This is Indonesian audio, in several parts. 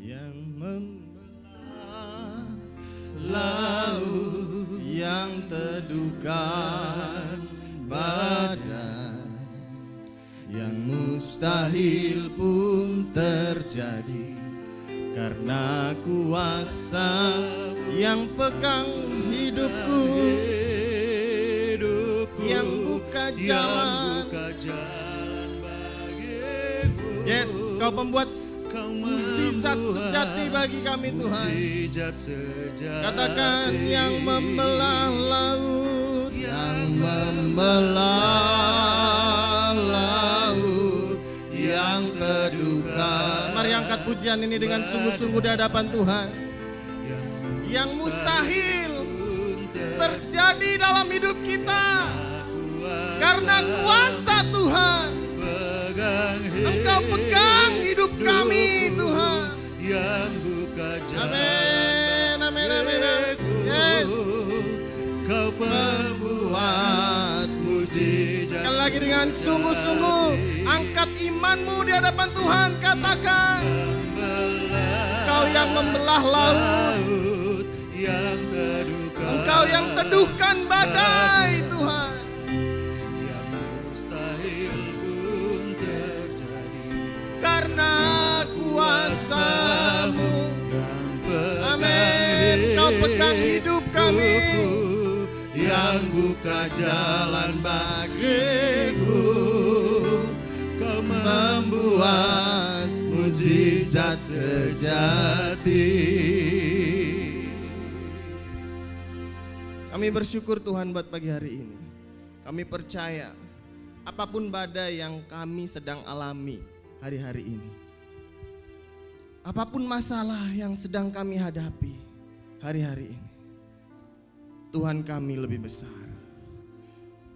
yang membelah laut, yang teduhkan badai, yang mustahil pun terjadi karena kuasa yang pegang hidupku, yang buka jalan bagiku. Yes, Kau pembuat mukjizat sejati bagi kami Tuhan. Katakan yang membelah laut, yang membelah laut, yang teduhkan. Mari angkat pujian ini dengan sungguh-sungguh di hadapan Tuhan. Yang mustahil terjadi dalam hidup kita karena kuasa Tuhan. Engkau pegang hidup kami Tuhan. Amin, amin, amin. Yes. Kau pembuat mukjizat. Sekali lagi dengan sungguh-sungguh angkat imanmu di hadapan Tuhan. Katakan, Engkau yang membelah laut, Engkau yang teduhkan badai Tuhan. Yang mustahil pun terjadi karena kuasa-Mu. Amin. Kau pegang hidup kami, yang buka jalan bagiku. Kau membuat mukjizat sejati. Kami bersyukur Tuhan buat pagi hari ini. Kami percaya apapun badai yang kami sedang alami hari-hari ini, apapun masalah yang sedang kami hadapi hari-hari ini, Tuhan kami lebih besar.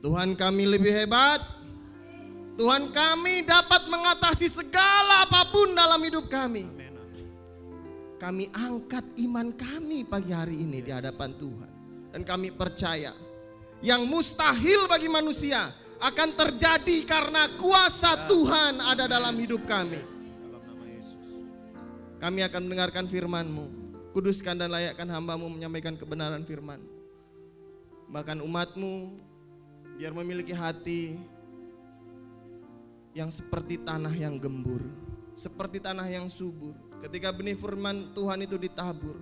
Tuhan kami lebih hebat. Tuhan kami dapat mengatasi segala apapun dalam hidup kami. Kami angkat iman kami pagi hari ini di hadapan Tuhan. Dan kami percaya yang mustahil bagi manusia akan terjadi karena kuasa Tuhan ada dalam hidup kami. Kami akan mendengarkan firman-Mu. Kuduskan dan layakkan hamba-Mu menyampaikan kebenaran firman-Mu. Bahkan umat-Mu biar memiliki hati yang seperti tanah yang gembur, seperti tanah yang subur. Ketika benih firman Tuhan itu ditabur,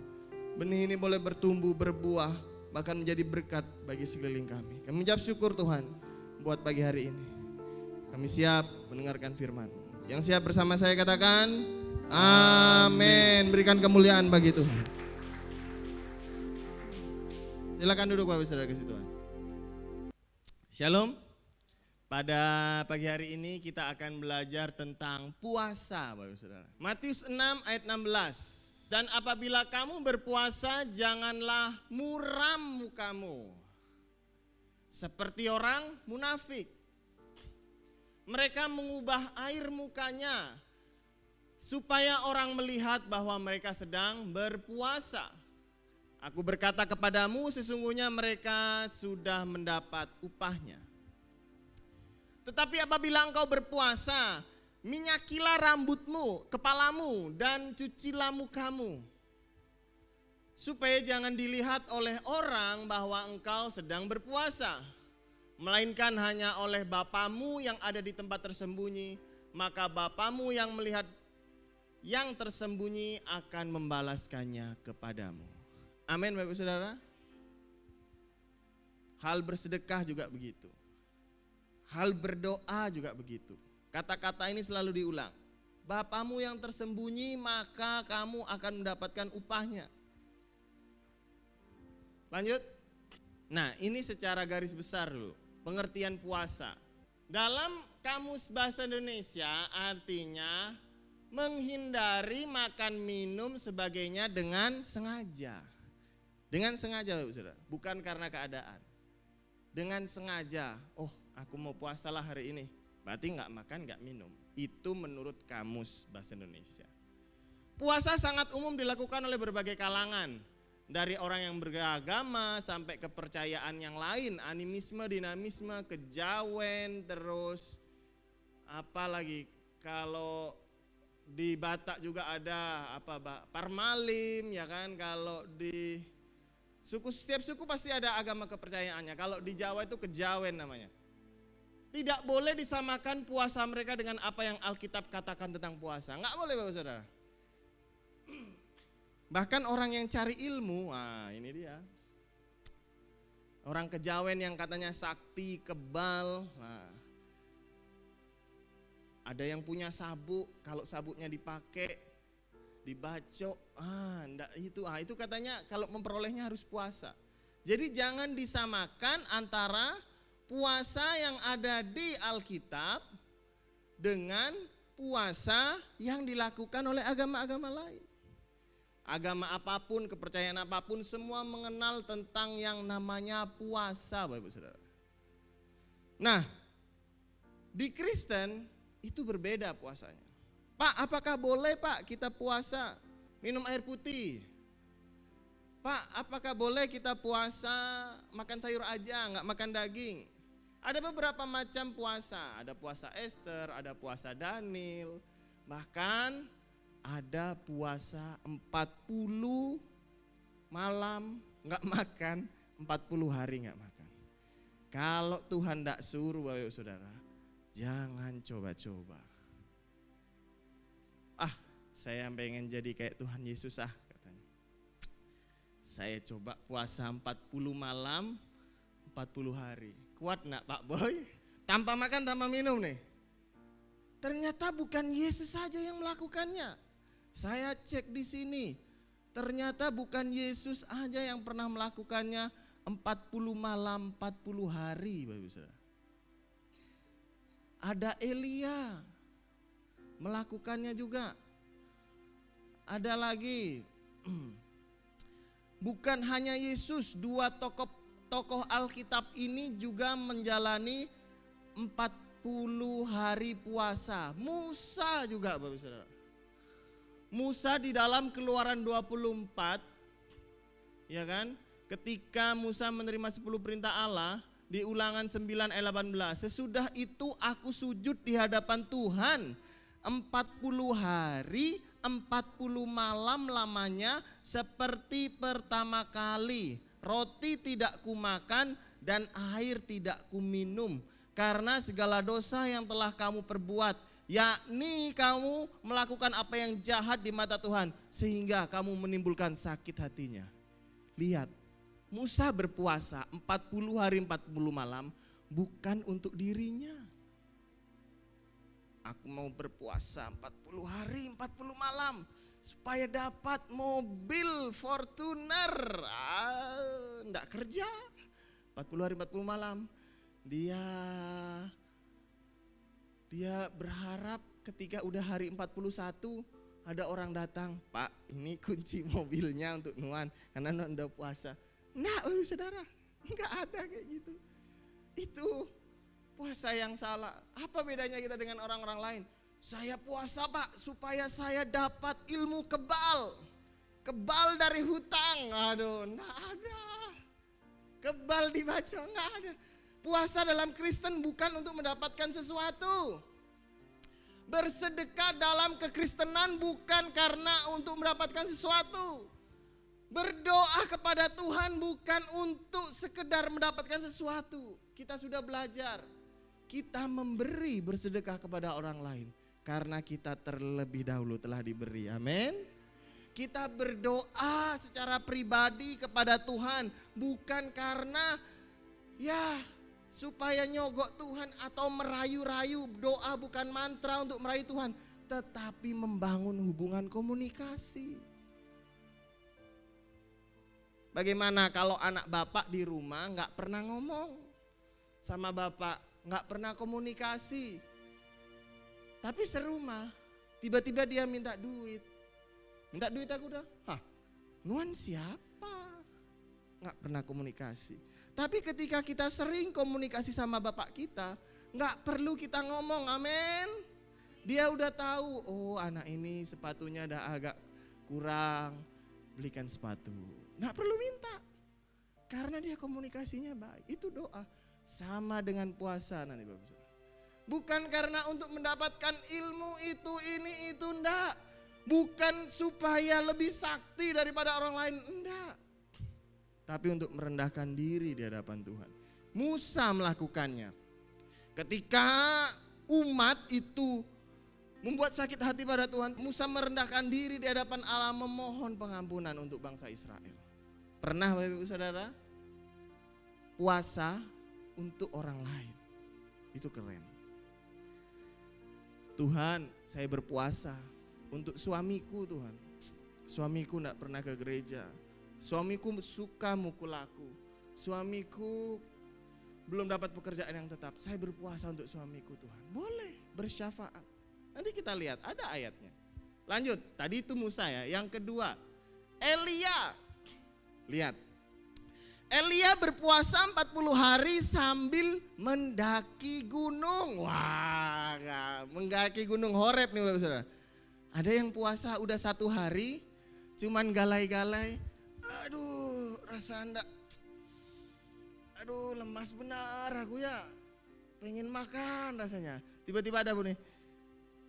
benih ini boleh bertumbuh, berbuah, bahkan menjadi berkat bagi sekeliling kami. Kami mengucap syukur Tuhan buat pagi hari ini. Kami siap mendengarkan firman-Mu. Yang siap bersama saya katakan, amin. Berikan kemuliaan bagi Tuhan. Silakan duduk Bapak Saudara kasih Tuhan. Shalom. Pada pagi hari ini kita akan belajar tentang puasa Bapak Saudara. Matius 6 ayat 16. Dan apabila kamu berpuasa, janganlah muram mukamu seperti orang munafik. Mereka mengubah air mukanya supaya orang melihat bahwa mereka sedang berpuasa. Aku berkata kepadamu, sesungguhnya mereka sudah mendapat upahnya. Tetapi apabila engkau berpuasa, minyakilah rambutmu, kepalamu, dan cucilah mukamu, supaya jangan dilihat oleh orang bahwa engkau sedang berpuasa, melainkan hanya oleh Bapamu yang ada di tempat tersembunyi. Maka Bapamu yang melihat yang tersembunyi akan membalaskannya kepadamu. Amin Bapak Saudara. Hal bersedekah juga begitu. Hal berdoa juga begitu. Kata-kata ini selalu diulang. Bapamu yang tersembunyi maka kamu akan mendapatkan upahnya. Lanjut. Nah ini secara garis besar dulu. Pengertian puasa. Dalam kamus bahasa Indonesia artinya menghindari makan minum sebagainya dengan sengaja. Dengan sengaja Bapak Saudara. Bukan karena keadaan. Dengan sengaja. Oh aku mau puasalah hari ini. Berarti gak makan, gak minum. Itu menurut kamus bahasa Indonesia. Puasa sangat umum dilakukan oleh berbagai kalangan. Dari orang yang beragama sampai kepercayaan yang lain. Animisme, dinamisme, kejawen, terus apalagi kalau di Batak juga ada Parmalim, ya kan. Kalau di setiap suku pasti ada agama kepercayaannya. Kalau di Jawa itu Kejawen namanya. Tidak boleh disamakan puasa mereka dengan apa yang Alkitab katakan tentang puasa. Enggak boleh, Bapak Saudara. Bahkan orang yang cari ilmu, ini dia. Orang Kejawen yang katanya sakti, kebal. Ada yang punya sabuk, kalau sabuknya dipakai, dibacok, itu katanya kalau memperolehnya harus puasa. Jadi jangan disamakan antara puasa yang ada di Alkitab dengan puasa yang dilakukan oleh agama-agama lain. Agama apapun, kepercayaan apapun, semua mengenal tentang yang namanya puasa, Bapak Saudara. Nah, di Kristen itu berbeda puasanya. Pak, apakah boleh Pak kita puasa minum air putih? Pak, apakah boleh kita puasa makan sayur aja, nggak makan daging? Ada beberapa macam puasa, ada puasa Esther, ada puasa Daniel, bahkan ada puasa 40 malam nggak makan, 40 hari nggak makan. Kalau Tuhan tidak suruh, Bapak Saudara, jangan coba-coba. Saya pengen jadi kayak Tuhan Yesus katanya. Saya coba puasa 40 malam, 40 hari. Kuat enggak Pak Boy? Tanpa makan, tanpa minum nih. Ternyata bukan Yesus saja yang melakukannya. Saya cek di sini. Ternyata bukan Yesus aja yang pernah melakukannya 40 malam, 40 hari, Bapak Saudara. Ada Elia melakukannya juga. Ada lagi. Bukan hanya Yesus, dua tokoh Alkitab ini juga menjalani 40 hari puasa. Musa juga, Bapak Saudara. Musa di dalam Keluaran 24, ya kan? Ketika Musa menerima 10 perintah Allah di Ulangan 9 ayat 18, sesudah itu aku sujud di hadapan Tuhan 40 hari 40 malam lamanya seperti pertama kali. Roti tidak kumakan dan air tidak kuminum karena segala dosa yang telah kamu perbuat, yakni kamu melakukan apa yang jahat di mata Tuhan sehingga kamu menimbulkan sakit hatinya. Lihat, Musa berpuasa 40 hari 40 malam bukan untuk dirinya. Aku mau berpuasa 40 hari 40 malam supaya dapat mobil Fortuner. Enggak kerja 40 hari 40 malam. Dia berharap ketika udah hari 41 ada orang datang, Pak ini kunci mobilnya untuk Nuan karena Nuan udah puasa. Enggak, saudara, enggak ada kayak gitu. Itu puasa yang salah. Apa bedanya kita dengan orang-orang lain? Saya puasa Pak supaya saya dapat ilmu kebal. Kebal dari hutang. Aduh, enggak ada. Kebal dibaca, enggak ada. Puasa dalam Kristen bukan untuk mendapatkan sesuatu. Bersedekah dalam kekristenan bukan karena untuk mendapatkan sesuatu. Berdoa kepada Tuhan bukan untuk sekedar mendapatkan sesuatu. Kita sudah belajar. Kita memberi, bersedekah kepada orang lain karena kita terlebih dahulu telah diberi. Amin. Kita berdoa secara pribadi kepada Tuhan bukan karena supaya nyogok Tuhan atau merayu-rayu. Doa bukan mantra untuk merayu Tuhan, tetapi membangun hubungan komunikasi. Bagaimana kalau anak bapak di rumah gak pernah ngomong sama bapak, gak pernah komunikasi, tapi serumah tiba-tiba dia minta duit aku udah, Nuan siapa? Gak pernah komunikasi. Tapi ketika kita sering komunikasi sama bapak kita, gak perlu kita ngomong, amin. Dia udah tahu, oh anak ini sepatunya udah agak kurang, belikan sepatu. Gak perlu minta, karena dia komunikasinya baik. Itu doa. Sama dengan puasa nanti Bapak Saudara. Bukan karena untuk mendapatkan ilmu itu, ini, itu, enggak. Bukan supaya lebih sakti daripada orang lain, enggak. Tapi untuk merendahkan diri di hadapan Tuhan. Musa melakukannya. Ketika umat itu membuat sakit hati pada Tuhan, Musa merendahkan diri di hadapan Allah, memohon pengampunan untuk bangsa Israel. Pernah Bapak Ibu Saudara puasa untuk orang lain? Itu keren. Tuhan, saya berpuasa untuk suamiku Tuhan. Suamiku enggak pernah ke gereja. Suamiku suka mukul aku. Suamiku belum dapat pekerjaan yang tetap. Saya berpuasa untuk suamiku Tuhan. Boleh bersyafaat. Nanti kita lihat ada ayatnya. Lanjut, tadi itu Musa ya. Yang kedua, Elia. Lihat. Elia berpuasa 40 hari sambil mendaki gunung. Wah, mendaki gunung Horeb nih Bapak Saudara. Ada yang puasa udah 1 hari, cuman galai-galai. Aduh, rasa enggak. Aduh, lemas benar aku ya. Pengen makan rasanya. Tiba-tiba ada bunyi.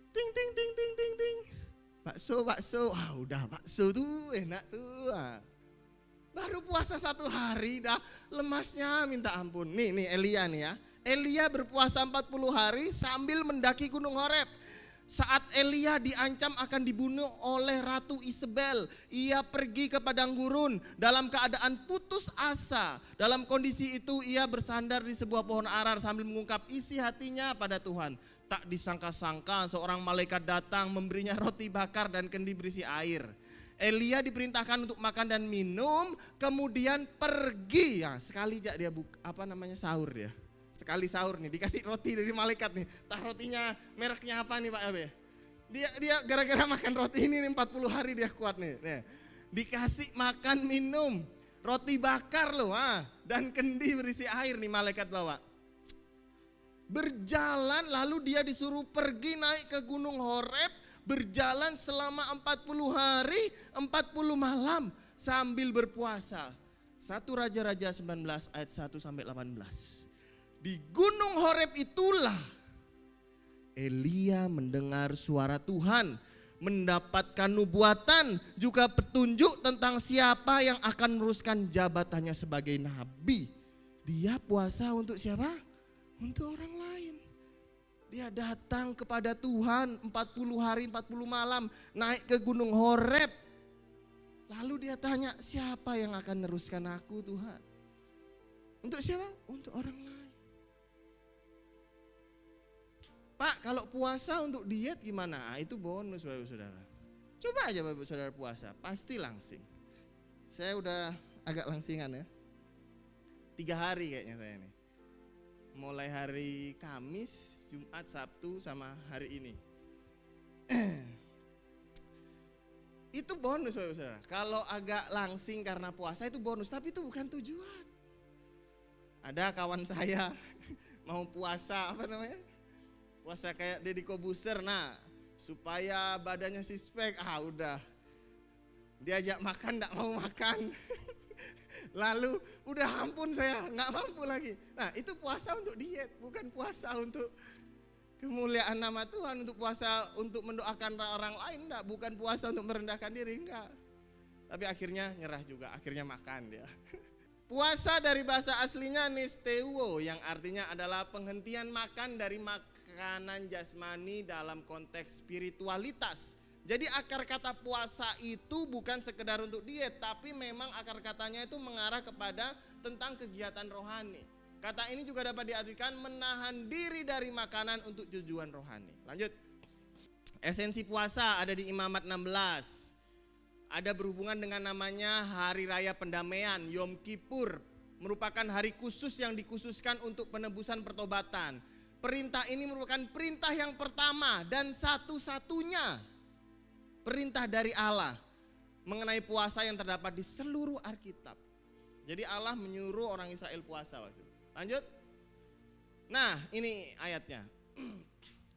Ting ting ting ting ting ting. Bakso, bakso. Ah, udah bakso tuh enak tuh. Baru puasa 1 hari dah lemasnya minta ampun. Nih Elia nih ya. Elia berpuasa 40 hari sambil mendaki gunung Horeb. Saat Elia diancam akan dibunuh oleh Ratu Isabel, ia pergi ke padang gurun dalam keadaan putus asa. Dalam kondisi itu ia bersandar di sebuah pohon arar sambil mengungkap isi hatinya pada Tuhan. Tak disangka-sangka seorang malaikat datang memberinya roti bakar dan kendi berisi air. Elia diperintahkan untuk makan dan minum, kemudian pergi. Ya, sekali jak dia sahur dia. Sekali sahur nih, dikasih roti dari malaikat nih. Tah rotinya mereknya apa nih Pak Abe? Dia gara-gara makan roti ini nih 40 hari dia kuat nih. Dikasih makan minum, roti bakar loh, dan kendi berisi air nih malaikat bawa. Berjalan lalu dia disuruh pergi naik ke gunung Horeb. Berjalan selama 40 hari, 40 malam sambil berpuasa. 1 Raja-Raja 19 ayat 1 sampai 18. Di gunung Horeb itulah Elia mendengar suara Tuhan, mendapatkan nubuatan, juga petunjuk tentang siapa yang akan meneruskan jabatannya sebagai nabi. Dia puasa untuk siapa? Untuk orang lain. Dia datang kepada Tuhan 40 hari 40 malam naik ke gunung Horeb. Lalu dia tanya, siapa yang akan meneruskan aku Tuhan? Untuk siapa? Untuk orang lain. Pak, kalau puasa untuk diet gimana? Itu bonus Bapak Saudara. Coba aja Bapak Saudara puasa, pasti langsing. Saya udah agak langsingan ya. 3 hari kayaknya saya ini. Mulai hari Kamis, Jumat, Sabtu, sama hari ini. Itu bonus Bapak Saudara. Kalau agak langsing karena puasa itu bonus, tapi itu bukan tujuan. Ada kawan saya mau puasa puasa kayak Deddy Kobuser, supaya badannya sispek, udah. Diajak makan enggak mau makan. Lalu udah ampun saya nggak mampu lagi. Nah itu puasa untuk diet, bukan puasa untuk kemuliaan nama Tuhan, untuk puasa untuk mendoakan orang lain, enggak. Bukan puasa untuk merendahkan diri, enggak. Tapi akhirnya nyerah juga, akhirnya makan dia. Puasa dari bahasa aslinya nisteuo, yang artinya adalah penghentian makan dari makanan jasmani dalam konteks spiritualitas. Jadi akar kata puasa itu bukan sekedar untuk diet, tapi memang akar katanya itu mengarah kepada tentang kegiatan rohani. Kata ini juga dapat diartikan menahan diri dari makanan untuk tujuan rohani. Lanjut. Esensi puasa ada di Imamat 16. Ada berhubungan dengan namanya Hari Raya Pendamaian, Yom Kippur. Merupakan hari khusus yang dikhususkan untuk penebusan pertobatan. Perintah ini merupakan perintah yang pertama dan satu-satunya perintah dari Allah mengenai puasa yang terdapat di seluruh Alkitab. Jadi Allah menyuruh orang Israel puasa. Lanjut. Nah ini ayatnya.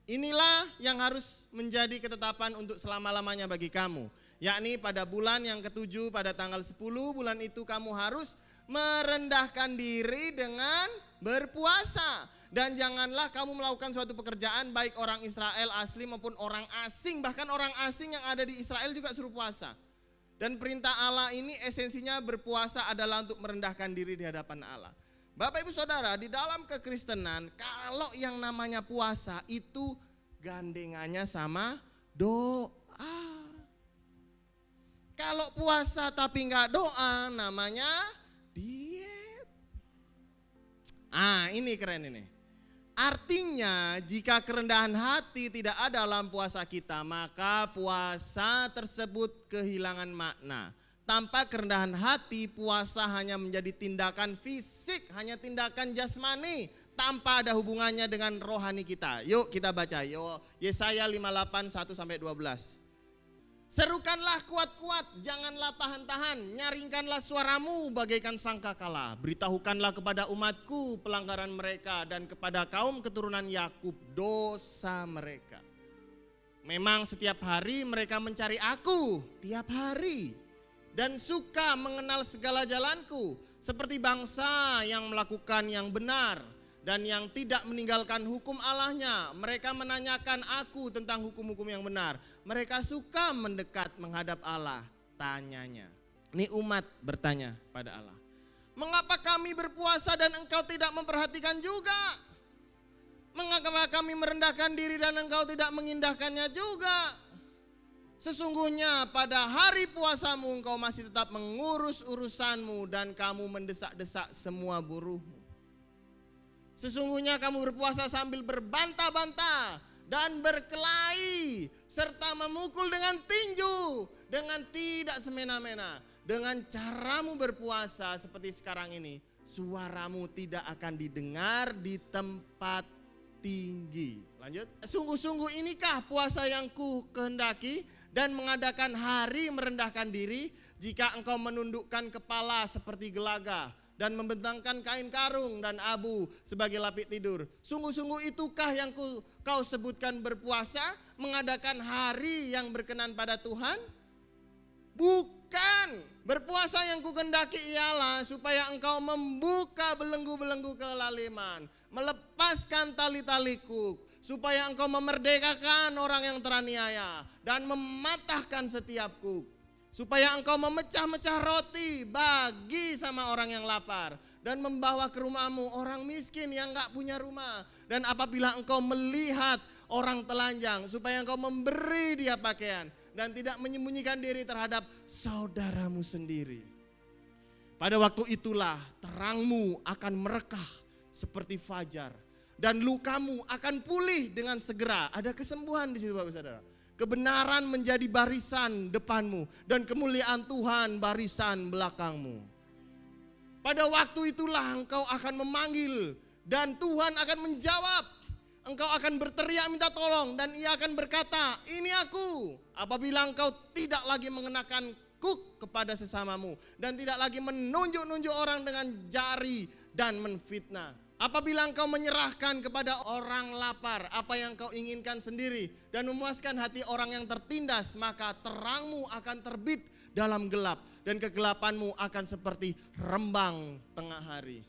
Inilah yang harus menjadi ketetapan untuk selama-lamanya bagi kamu. Yakni pada bulan yang ke-7 pada tanggal 10 bulan itu kamu harus Merendahkan diri dengan berpuasa. Dan janganlah kamu melakukan suatu pekerjaan baik orang Israel asli maupun orang asing. Bahkan orang asing yang ada di Israel juga suruh puasa. Dan perintah Allah ini esensinya berpuasa adalah untuk merendahkan diri di hadapan Allah. Bapak Ibu Saudara, di dalam kekristenan kalau yang namanya puasa itu gandengannya sama doa. Kalau puasa tapi enggak doa namanya diet. Ini keren ini. Artinya jika kerendahan hati tidak ada dalam puasa kita, maka puasa tersebut kehilangan makna. Tanpa kerendahan hati, puasa hanya menjadi tindakan fisik, hanya tindakan jasmani, tanpa ada hubungannya dengan rohani kita. Yuk kita baca, Yesaya 58, 1-12. Serukanlah kuat-kuat, janganlah tahan-tahan, nyaringkanlah suaramu bagaikan sangkakala. Beritahukanlah kepada umatku pelanggaran mereka dan kepada kaum keturunan Yakub dosa mereka. Memang setiap hari mereka mencari aku, tiap hari. Dan suka mengenal segala jalanku, seperti bangsa yang melakukan yang benar dan yang tidak meninggalkan hukum Allahnya. Mereka menanyakan aku tentang hukum-hukum yang benar. Mereka suka mendekat menghadap Allah, tanyanya. Ini umat bertanya pada Allah. Mengapa kami berpuasa dan engkau tidak memperhatikan juga? Mengapa kami merendahkan diri dan engkau tidak mengindahkannya juga? Sesungguhnya pada hari puasamu engkau masih tetap mengurus urusanmu dan kamu mendesak-desak semua buruhmu. Sesungguhnya kamu berpuasa sambil berbantah-bantah dan berkelahi serta memukul dengan tinju dengan tidak semena-mena. Dengan caramu berpuasa seperti sekarang ini, suaramu tidak akan didengar di tempat tinggi. Lanjut. Sungguh-sungguh inikah puasa yang ku kehendaki dan mengadakan hari merendahkan diri jika engkau menundukkan kepala seperti gelaga dan membentangkan kain karung dan abu sebagai lapik tidur. Sungguh-sungguh itukah yang kau sebutkan berpuasa, mengadakan hari yang berkenan pada Tuhan? Bukan. Berpuasa yang kukendaki ialah supaya engkau membuka belenggu-belenggu kelaliman, melepaskan tali-taliku, supaya engkau memerdekakan orang yang teraniaya dan mematahkan setiap kuk. Supaya engkau memecah-mecah roti bagi sama orang yang lapar dan membawa ke rumahmu orang miskin yang gak punya rumah. Dan apabila engkau melihat orang telanjang, supaya engkau memberi dia pakaian dan tidak menyembunyikan diri terhadap saudaramu sendiri. Pada waktu itulah terangmu akan merekah seperti fajar dan lukamu akan pulih dengan segera. Ada kesembuhan di situ Bapak Saudara. Kebenaran menjadi barisan depanmu dan kemuliaan Tuhan barisan belakangmu. Pada waktu itulah engkau akan memanggil dan Tuhan akan menjawab. Engkau akan berteriak minta tolong dan ia akan berkata, ini aku. Apabila engkau tidak lagi mengenakan kuk kepada sesamamu dan tidak lagi menunjuk-nunjuk orang dengan jari dan menfitnah. Apabila engkau menyerahkan kepada orang lapar apa yang kau inginkan sendiri dan memuaskan hati orang yang tertindas, maka terangmu akan terbit dalam gelap dan kegelapanmu akan seperti rembang tengah hari.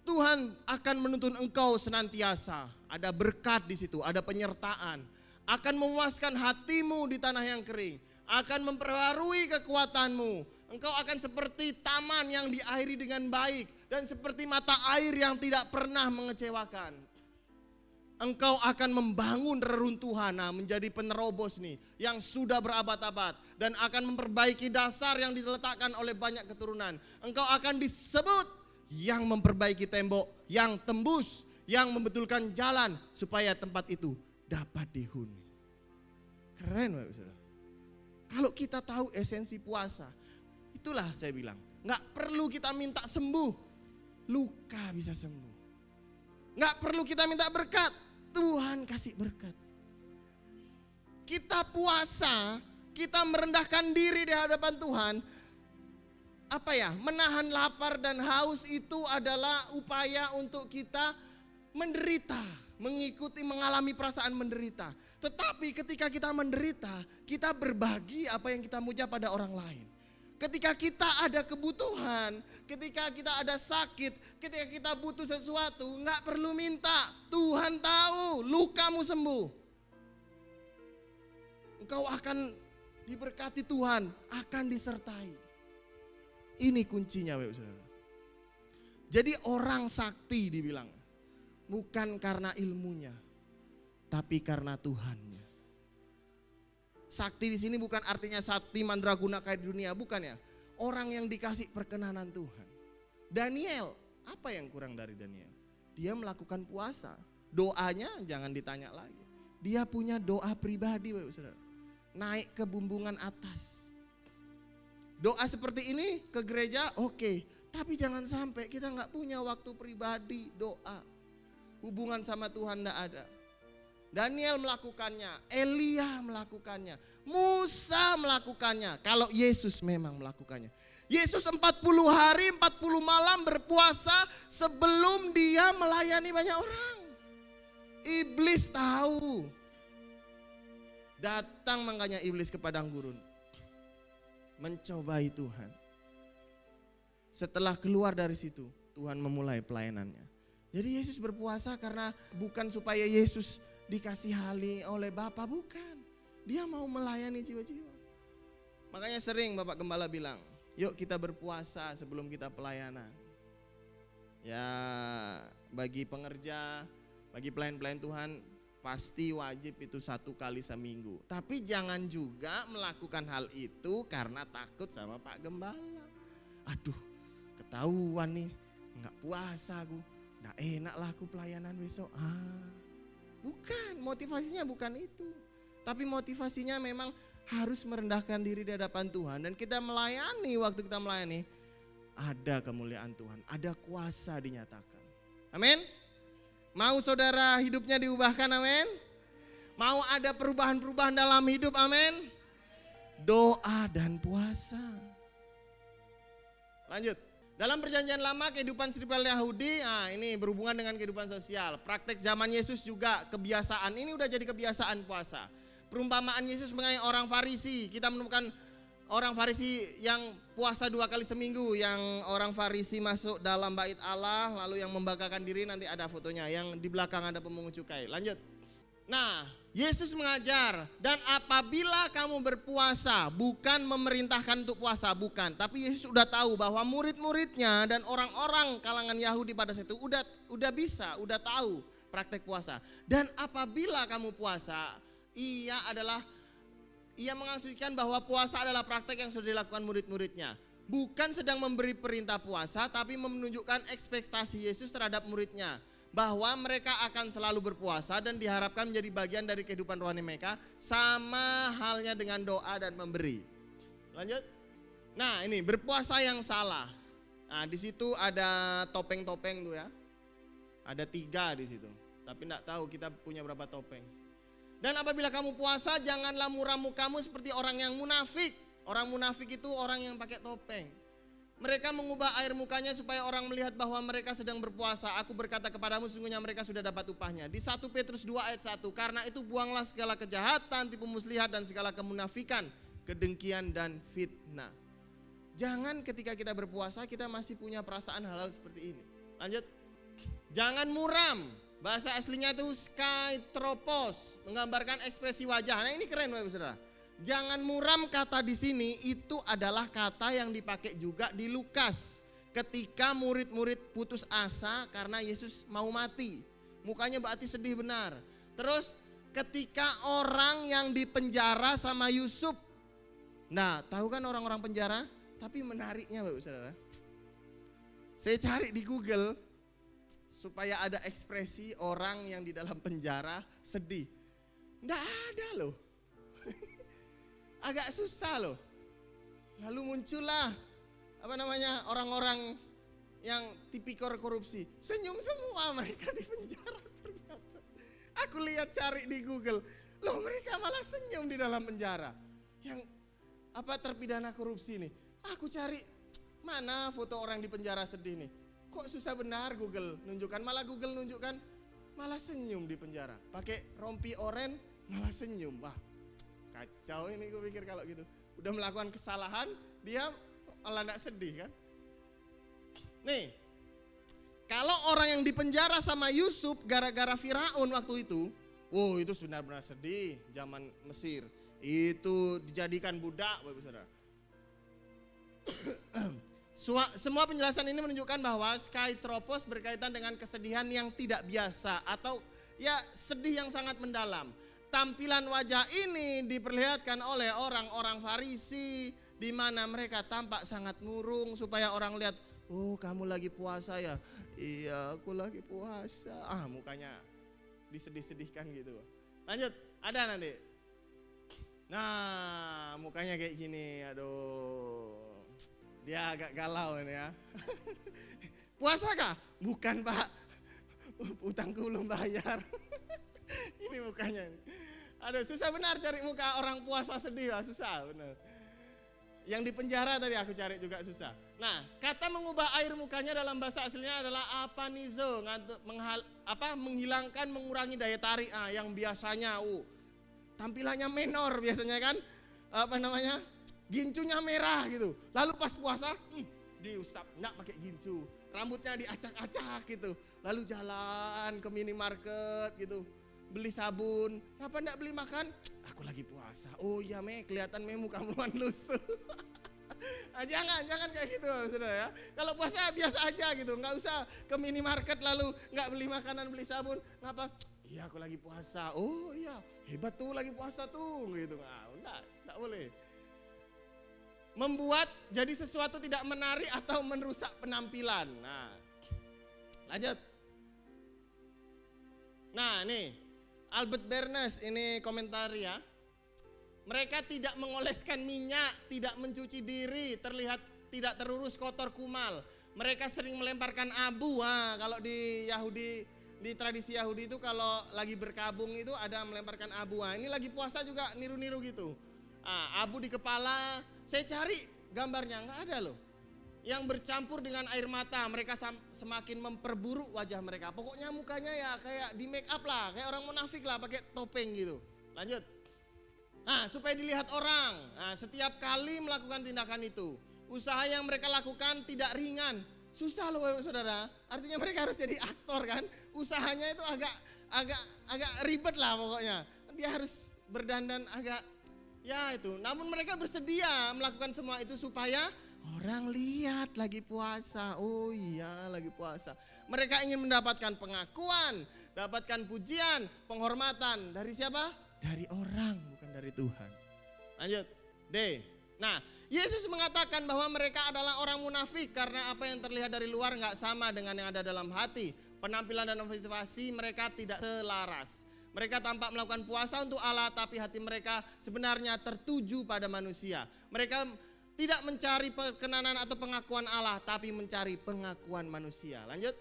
Tuhan akan menuntun engkau senantiasa, ada berkat di situ, ada penyertaan, akan memuaskan hatimu di tanah yang kering, akan memperbarui kekuatanmu. Engkau akan seperti taman yang diairi dengan baik dan seperti mata air yang tidak pernah mengecewakan. Engkau akan membangun reruntuhan menjadi penerobos nih yang sudah berabad-abad dan akan memperbaiki dasar yang diletakkan oleh banyak keturunan. Engkau akan disebut yang memperbaiki tembok, yang tembus, yang membetulkan jalan supaya tempat itu dapat dihuni. Keren Bapak Saudara. Kalau kita tahu esensi puasa, itulah saya bilang, gak perlu kita minta sembuh, luka bisa sembuh. Gak perlu kita minta berkat, Tuhan kasih berkat. Kita puasa, kita merendahkan diri di hadapan Tuhan. Menahan lapar dan haus itu adalah upaya untuk kita menderita, mengalami perasaan menderita. Tetapi ketika kita menderita, kita berbagi apa yang kita punya pada orang lain. Ketika kita ada kebutuhan, ketika kita ada sakit, ketika kita butuh sesuatu, nggak perlu minta. Tuhan tahu, lukamu sembuh. Engkau akan diberkati Tuhan, akan disertai. Ini kuncinya, Bapak Saudara. Jadi orang sakti dibilang, bukan karena ilmunya, tapi karena Tuhannya. Sakti di sini bukan artinya sakti mandraguna kayak di dunia, bukan ya. Orang yang dikasih perkenanan Tuhan. Daniel, apa yang kurang dari Daniel? Dia melakukan puasa. Doanya jangan ditanya lagi. Dia punya doa pribadi, Bapak Saudara. Naik ke bumbungan atas. Doa seperti ini ke gereja, oke. Tapi jangan sampai kita nggak punya waktu pribadi doa. Hubungan sama Tuhan nggak ada. Daniel melakukannya, Elia melakukannya, Musa melakukannya. Kalau Yesus memang melakukannya. Yesus 40 hari 40 malam berpuasa sebelum dia melayani banyak orang. Iblis tahu. Datang makanya iblis ke padang gurun. Mencobai Tuhan. Setelah keluar dari situ, Tuhan memulai pelayanannya. Jadi Yesus berpuasa karena bukan supaya Yesus dikasihani oleh Bapa, bukan. Dia mau melayani jiwa-jiwa. Makanya sering Bapak Gembala bilang, yuk kita berpuasa sebelum kita pelayanan. Ya bagi pengerja, bagi pelayan-pelayan Tuhan pasti wajib itu 1 kali seminggu. Tapi jangan juga melakukan hal itu karena takut sama Pak Gembala. Aduh ketahuan nih gak puasa aku, gak enak lah aku pelayanan besok. Bukan, motivasinya bukan itu. Tapi motivasinya memang harus merendahkan diri di hadapan Tuhan. Dan kita melayani, waktu kita melayani, ada kemuliaan Tuhan, ada kuasa dinyatakan. Amin. Mau saudara hidupnya diubahkan, amin. Mau ada perubahan-perubahan dalam hidup, amin. Doa dan puasa. Lanjut. Dalam perjanjian lama kehidupan spiritual Yahudi, ini berhubungan dengan kehidupan sosial. Praktek zaman Yesus juga kebiasaan, ini udah jadi kebiasaan puasa. Perumpamaan Yesus mengenai orang Farisi, kita menemukan orang Farisi yang puasa 2 kali seminggu. Yang orang Farisi masuk dalam bait Allah, lalu yang membanggakan diri, nanti ada fotonya. Yang di belakang ada pemungut cukai. Lanjut. Nah, Yesus mengajar, dan apabila kamu berpuasa, bukan memerintahkan untuk puasa, bukan. Tapi Yesus udah tahu bahwa murid-muridnya dan orang-orang kalangan Yahudi pada saat itu udah bisa, udah tahu praktek puasa. Dan apabila kamu puasa, ia mengasumsikan bahwa puasa adalah praktek yang sudah dilakukan murid-muridnya. Bukan sedang memberi perintah puasa, tapi menunjukkan ekspektasi Yesus terhadap muridnya. Bahwa mereka akan selalu berpuasa dan diharapkan menjadi bagian dari kehidupan rohani mereka, sama halnya dengan doa dan memberi. Lanjut. Nah ini berpuasa yang salah. Nah di situ ada topeng-topeng tuh ya. Ada 3 di situ. Tapi enggak tahu kita punya berapa topeng. Dan apabila kamu puasa, janganlah muram mukamu seperti orang yang munafik. Orang munafik itu orang yang pakai topeng. Mereka mengubah air mukanya supaya orang melihat bahwa mereka sedang berpuasa. Aku berkata kepadamu, sesungguhnya mereka sudah dapat upahnya. Di 1 Petrus 2 ayat 1, karena itu buanglah segala kejahatan, tipu muslihat dan segala kemunafikan, kedengkian dan fitnah. Jangan ketika kita berpuasa kita masih punya perasaan hal-hal seperti ini. Lanjut. Jangan muram. Bahasa aslinya itu skaitropos, menggambarkan ekspresi wajah. Nah ini keren Bapak Saudara. Jangan muram, kata di sini itu adalah kata yang dipakai juga di Lukas. Ketika murid-murid putus asa karena Yesus mau mati. Mukanya berarti sedih benar. Terus ketika orang yang dipenjara sama Yusuf. Nah tahu kan orang-orang penjara? Tapi menariknya Bapak Saudara. Saya cari di Google supaya ada ekspresi orang yang di dalam penjara sedih. Nggak ada loh. Agak susah loh. Lalu muncullah orang-orang yang tipikor korupsi. Senyum semua mereka di penjara ternyata. Aku lihat cari di Google. Loh mereka malah senyum di dalam penjara. Yang terpidana korupsi nih. Aku cari mana foto orang di penjara sedih nih. Kok susah benar Google nunjukkan. Malah Google nunjukkan malah senyum di penjara. Pakai rompi oranye malah senyum. Wah kacau ini gue pikir kalau gitu. Udah melakukan kesalahan, dia malah enggak sedih kan? Nih, kalau orang yang dipenjara sama Yusuf gara-gara Firaun waktu itu, wow itu benar-benar sedih zaman Mesir. Itu dijadikan budak, Bapak Saudara. Semua penjelasan ini menunjukkan bahwa Skytropos berkaitan dengan kesedihan yang tidak biasa atau ya sedih yang sangat mendalam. Tampilan wajah ini diperlihatkan oleh orang-orang Farisi di mana mereka tampak sangat murung supaya orang lihat, oh kamu lagi puasa ya? Iya, aku lagi puasa. Mukanya disedih-sedihkan gitu. Lanjut, ada nanti. Nah, mukanya kayak gini, aduh. Dia agak galau ini ya. Puasa kah? Bukan Pak, utangku belum bayar. Ini mukanya. Aduh susah benar cari muka orang puasa sedih, susah benar. Yang di penjara tadi aku cari juga susah. Nah, kata mengubah air mukanya dalam bahasa aslinya adalah apanizo, menghilangkan, mengurangi daya tarik. Yang biasanya tampilannya menor biasanya kan, gincunya merah gitu. Lalu pas puasa diusap, enggak pakai gincu. Rambutnya diacak-acak gitu. Lalu jalan ke minimarket gitu. Beli sabun. Kenapa enggak beli makan? Aku lagi puasa. Oh iya kelihatan mukamu lusuh. Jangan kayak gitu Saudara ya. Kalau puasa biasa aja gitu. Enggak usah ke minimarket lalu enggak beli makanan, beli sabun. Kenapa? Iya aku lagi puasa. Oh iya hebat tuh lagi puasa tuh gitu. Enggak boleh. Membuat jadi sesuatu tidak menarik atau merusak penampilan. Nah, lanjut. Nah, nih Albert Bernays ini komentar ya. Mereka tidak mengoleskan minyak, tidak mencuci diri, terlihat tidak terurus, kotor, kumal. Mereka sering melemparkan abu. Kalau di Yahudi, di tradisi Yahudi itu kalau lagi berkabung itu ada melemparkan abu. Ini lagi puasa juga niru-niru gitu. Abu di kepala, saya cari gambarnya nggak ada loh. Yang bercampur dengan air mata, mereka semakin memperburuk wajah mereka. Pokoknya mukanya ya kayak di make up lah, kayak orang munafik lah, pakai topeng gitu. Lanjut. Supaya dilihat orang, setiap kali melakukan tindakan itu, usaha yang mereka lakukan tidak ringan. Susah loh Bapak Saudara, artinya mereka harus jadi aktor kan. Usahanya itu agak ribet lah pokoknya. Dia harus berdandan agak ya itu, namun mereka bersedia melakukan semua itu supaya orang lihat lagi puasa. Oh iya lagi puasa. Mereka ingin mendapatkan pengakuan, dapatkan pujian, penghormatan. Dari siapa? Dari orang, bukan dari Tuhan. Lanjut, D. Nah, Yesus mengatakan bahwa mereka adalah orang munafik karena apa yang terlihat dari luar nggak sama dengan yang ada dalam hati. Penampilan dan motivasi mereka tidak selaras. Mereka tampak melakukan puasa untuk Allah, tapi hati mereka sebenarnya tertuju pada manusia. Mereka tidak mencari perkenanan atau pengakuan Allah, tapi mencari pengakuan manusia. Lanjut.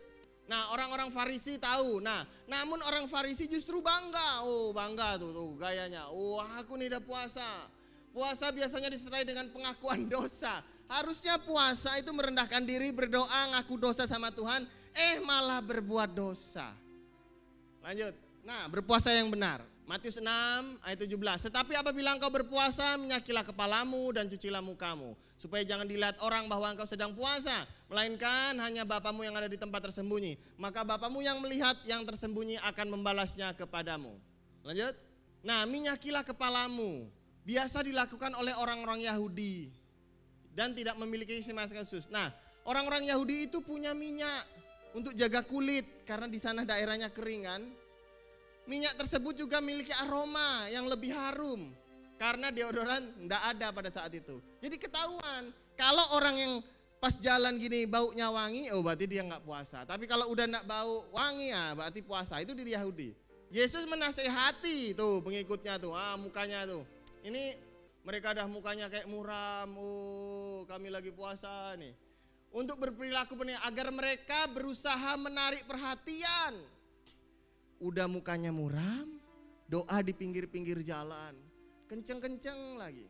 Nah, orang-orang Farisi tahu. Nah, namun orang Farisi justru bangga. Oh, bangga tuh gayanya. Oh, aku nih udah puasa. Puasa biasanya disertai dengan pengakuan dosa. Harusnya puasa itu merendahkan diri, berdoa, ngaku dosa sama Tuhan. Malah berbuat dosa. Lanjut. Nah, berpuasa yang benar. Matius 6 ayat 17. Tetapi apabila engkau berpuasa, minyakilah kepalamu dan cucilah mukamu, supaya jangan dilihat orang bahwa engkau sedang puasa, melainkan hanya Bapamu yang ada di tempat tersembunyi. Maka Bapamu yang melihat yang tersembunyi akan membalasnya kepadamu. Lanjut. Nah, minyakilah kepalamu. Biasa dilakukan oleh orang-orang Yahudi dan tidak memiliki semacam khusus. Nah, orang-orang Yahudi itu punya minyak untuk jaga kulit karena di sana daerahnya kering kan. Minyak tersebut juga memiliki aroma yang lebih harum karena deodoran tidak ada pada saat itu. Jadi ketahuan kalau orang yang pas jalan gini baunya wangi, oh berarti dia nggak puasa. Tapi kalau udah nggak bau wangi ya berarti puasa. Itu di Yahudi. Yesus menasehati tuh pengikutnya tuh, mukanya tuh. Ini mereka dah mukanya kayak muram, oh kami lagi puasa nih. Untuk berperilaku benar agar mereka berusaha menarik perhatian. Udah mukanya muram, doa di pinggir-pinggir jalan, kenceng-kenceng lagi.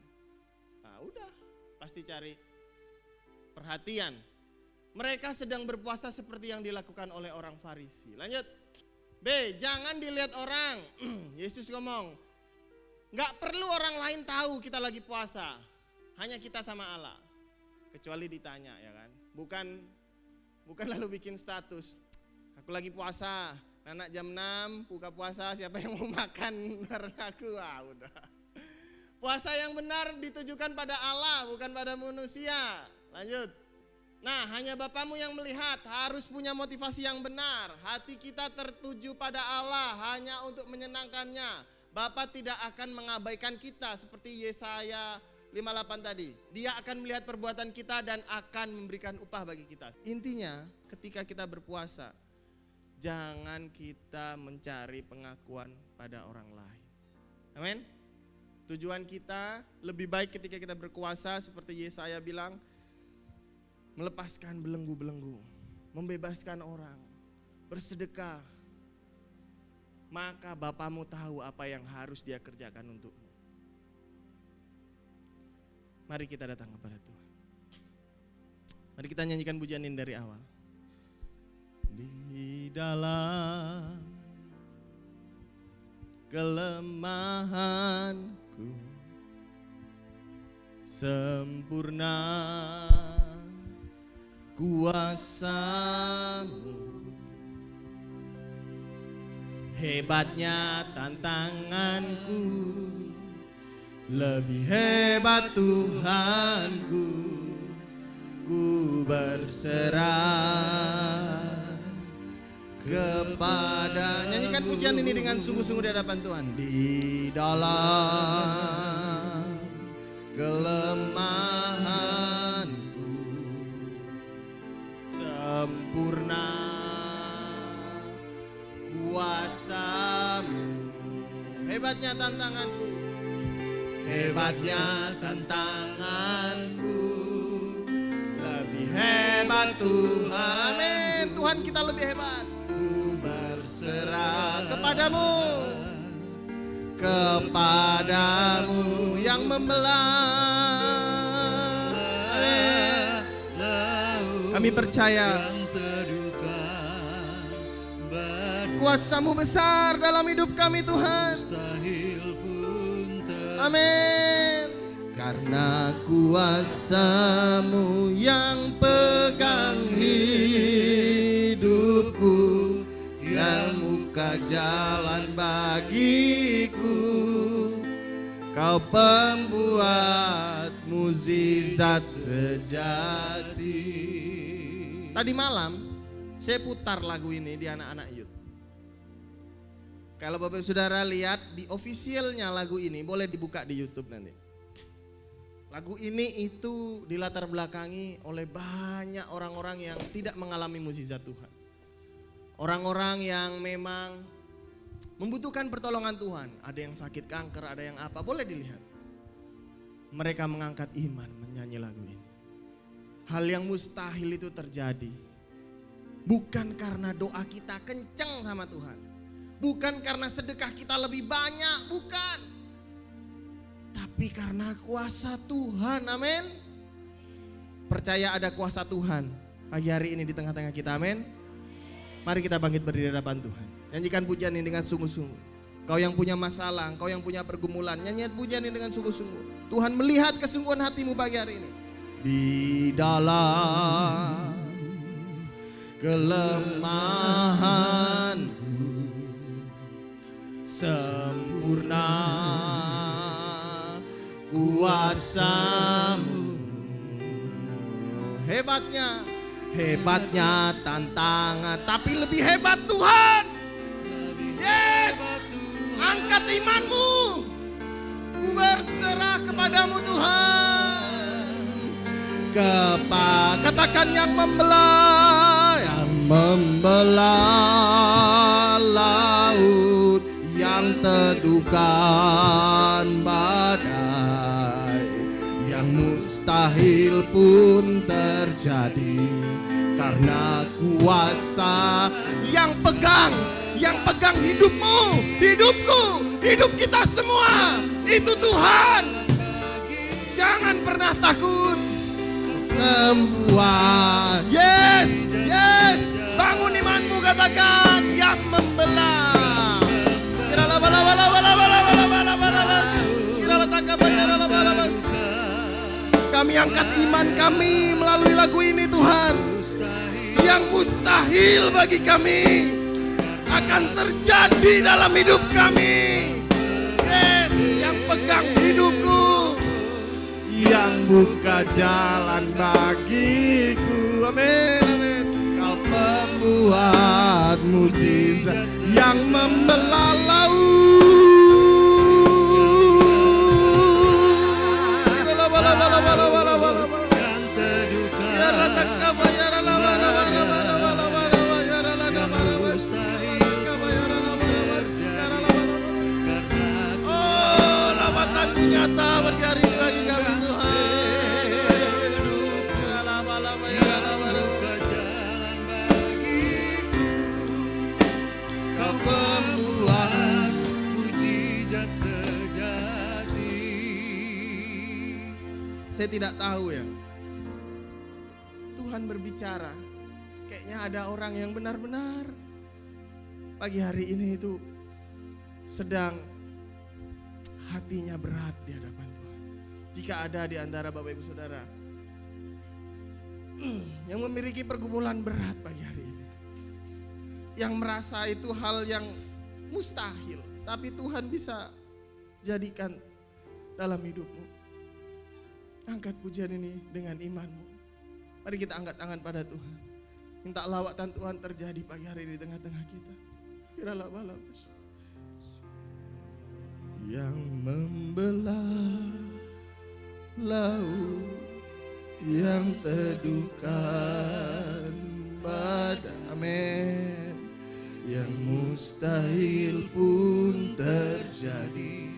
Nah udah, pasti cari perhatian. Mereka sedang berpuasa seperti yang dilakukan oleh orang Farisi. Lanjut, B, jangan dilihat orang. Yesus ngomong, gak perlu orang lain tahu kita lagi puasa, hanya kita sama Allah. kecuali ditanya, ya kan. Bukan lalu bikin status, aku lagi puasa, anak jam 6 buka puasa, siapa yang mau makan bareng aku? Wah, udah. Puasa yang benar ditujukan pada Allah, bukan pada manusia. Lanjut. Nah, hanya Bapamu yang melihat, harus punya motivasi yang benar. Hati kita tertuju pada Allah hanya untuk menyenangkannya. Bapa tidak akan mengabaikan kita seperti Yesaya 58 tadi. Dia akan melihat perbuatan kita dan akan memberikan upah bagi kita. Intinya, ketika kita berpuasa, jangan kita mencari pengakuan pada orang lain. Amin. Tujuan kita lebih baik ketika kita berkuasa seperti Yesaya bilang, melepaskan belenggu-belenggu, membebaskan orang, bersedekah. Maka Bapamu tahu apa yang harus Dia kerjakan untukmu. Mari kita datang kepada Tuhan. Mari kita nyanyikan pujian ini dari awal. Di dalam kelemahanku sempurna kuasa-Mu, hebatnya tantanganku, lebih hebat Tuhanku, ku berserah kepada. Nyanyikan pujian ini dengan sungguh-sungguh di hadapan Tuhan. Di dalam kelemahanku sempurna kuasa-Mu, hebatnya tantanganku, hebatnya tantanganku, lebih hebat Tuhan. Amin. Tuhan kita lebih hebat. Ku berserah kepadamu, kepadamu yang membelah. Kami percaya kuasa-Mu besar dalam hidup kami Tuhan. Amin. Karena kuasa-Mu yang pegang hidupku, yang buka jalan bagiku. Kau pembuat mukjizat sejati. Tadi malam saya putar lagu ini di anak-anak youth. Kalau Bapak Saudara lihat di officialnya lagu ini, boleh dibuka di YouTube nanti. Lagu ini itu dilatar belakangi oleh banyak orang-orang yang tidak mengalami mukjizat Tuhan. Orang-orang yang memang membutuhkan pertolongan Tuhan. Ada yang sakit kanker, ada yang apa, boleh dilihat. Mereka mengangkat iman menyanyi lagu ini. Hal yang mustahil itu terjadi. Bukan karena doa kita kenceng sama Tuhan. Bukan karena sedekah kita lebih banyak, bukan. Tapi karena kuasa Tuhan, amin. Percaya ada kuasa Tuhan pagi hari ini di tengah-tengah kita, amin. Mari kita bangkit berdiri di hadapan Tuhan. Nyanyikan pujian ini dengan sungguh-sungguh. Kau yang punya masalah, kau yang punya pergumulan, nyanyikan pujian ini dengan sungguh-sungguh. Tuhan melihat kesungguhan hatimu pagi hari ini. Di dalam kelemahanku sempurna kuasa-Mu, hebatnya tantangan, tapi lebih hebat Tuhan. Yes, angkat imanmu, ku berserah kepadamu Tuhan. Katakan yang membelah laut, yang teduhkan badai, yang mustahil pun terjadi. Karena kuasa yang pegang hidupmu, hidupku, hidup kita semua, itu Tuhan. Jangan pernah takut. Membuat, yes, bangun imanmu, katakan yang membelah. Kami angkat iman kami melalui lagu ini Tuhan. Yang mustahil bagi kami akan terjadi dalam hidup kami. Yes, yang pegang hidupku, yang buka jalan bagiku. Amin, amin. Kau pembuat mukjizat yang membelah laut. Oh, lawatan nyata bagi hari ini bagi kami Tuhan. Buka jalan bagiku, kau pembuat mukjizat sejati. Saya tidak tahu ya, Tuhan berbicara. Kayaknya ada orang yang benar-benar pagi hari ini itu sedang hatinya berat di hadapan Tuhan. Jika ada di antara Bapak Ibu Saudara yang memiliki pergumulan berat pagi hari ini, yang merasa itu hal yang mustahil, tapi Tuhan bisa jadikan dalam hidupmu, angkat pujian ini dengan imanmu. Mari kita angkat tangan pada Tuhan. Minta lawatan Tuhan terjadi pagi hari ini di tengah-tengah kita. Kiralah balapus. Yang membelah laut, yang teduhkan badai. Amin. Yang mustahil pun terjadi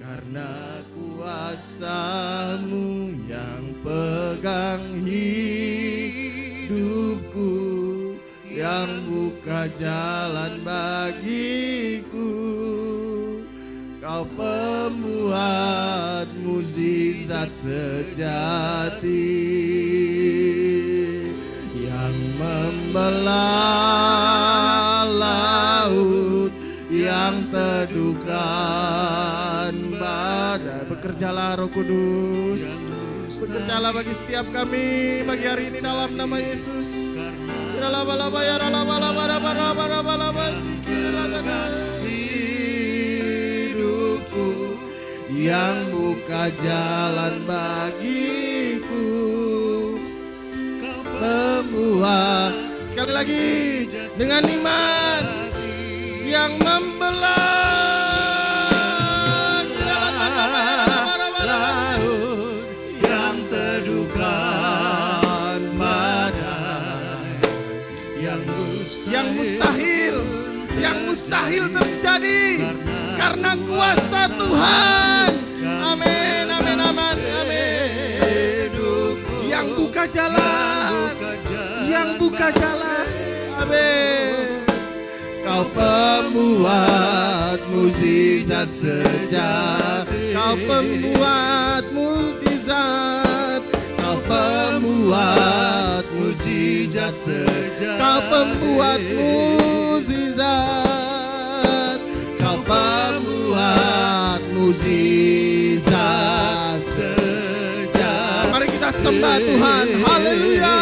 karena kuasa-Mu yang pegang hidupku, yang buka jalan bagiku. Kau pembuat mukjizat sejati, yang membelah laut, yang teduhkan badai. Bekerjalah Roh Kudus, bekerjalah bagi setiap kami pagi hari ini dalam nama Yesus. Hidupku yang buka jalan bagiku, pembuat. Sekali lagi dengan iman yang membelah laut, yang teduhkan badai, yang mustahil terjadi karena kuasa Tuhan. Amin, amin, amin, amin. Yang buka jalan, yang buka jalan. Amin. Kau pembuat mukjizat sejati, kau pembuat mukjizat, kau pembuat mukjizat sejati, kau pembuat mukjizat, kau pembuat mukjizat sejati. Mari kita sembah Tuhan. Haleluya.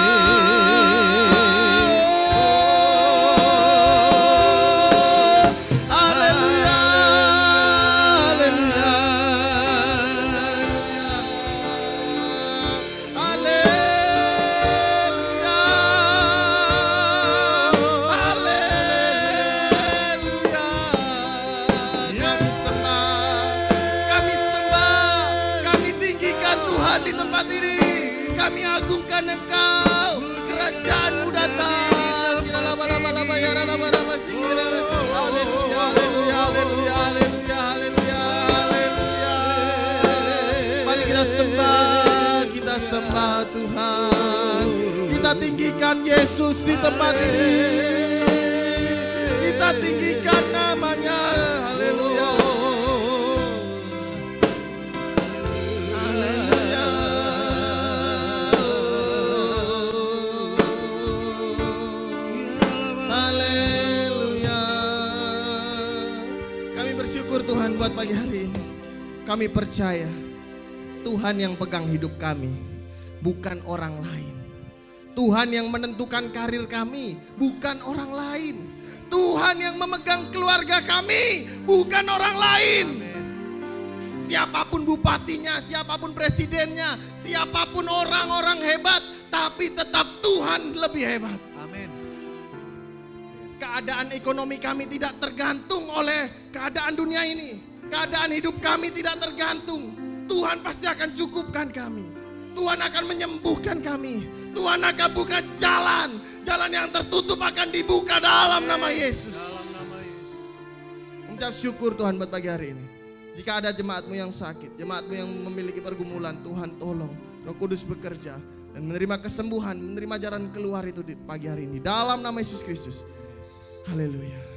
Di tempat ini kami agungkan Engkau, kerajaan-Mu datang. Haleluya, haleluya, haleluya, haleluya, haleluya, haleluya. Mari kita sembah Tuhan. Kita tinggikan Yesus di tempat ini. Kita tinggikan namanya. Haleluya. Tuhan buat pagi hari ini, kami percaya Tuhan yang pegang hidup kami. bukan orang lain. Tuhan yang menentukan karir kami, bukan orang lain. Tuhan yang memegang keluarga kami, bukan orang lain. Siapapun bupatinya, siapapun presidennya, siapapun orang-orang hebat, tapi tetap Tuhan lebih hebat. Amin. Keadaan ekonomi kami tidak tergantung oleh keadaan dunia ini. Keadaan hidup kami tidak tergantung. Tuhan pasti akan cukupkan kami. Tuhan akan menyembuhkan kami. Tuhan akan buka jalan. Jalan yang tertutup akan dibuka dalam nama Yesus. Dalam nama Yesus. Mengucap syukur Tuhan buat pagi hari ini. Jika ada jemaatmu yang sakit, jemaatmu yang memiliki pergumulan, Tuhan tolong Roh Kudus bekerja dan menerima kesembuhan, menerima jalan keluar itu di pagi hari ini. Dalam nama Yesus Kristus. Haleluya.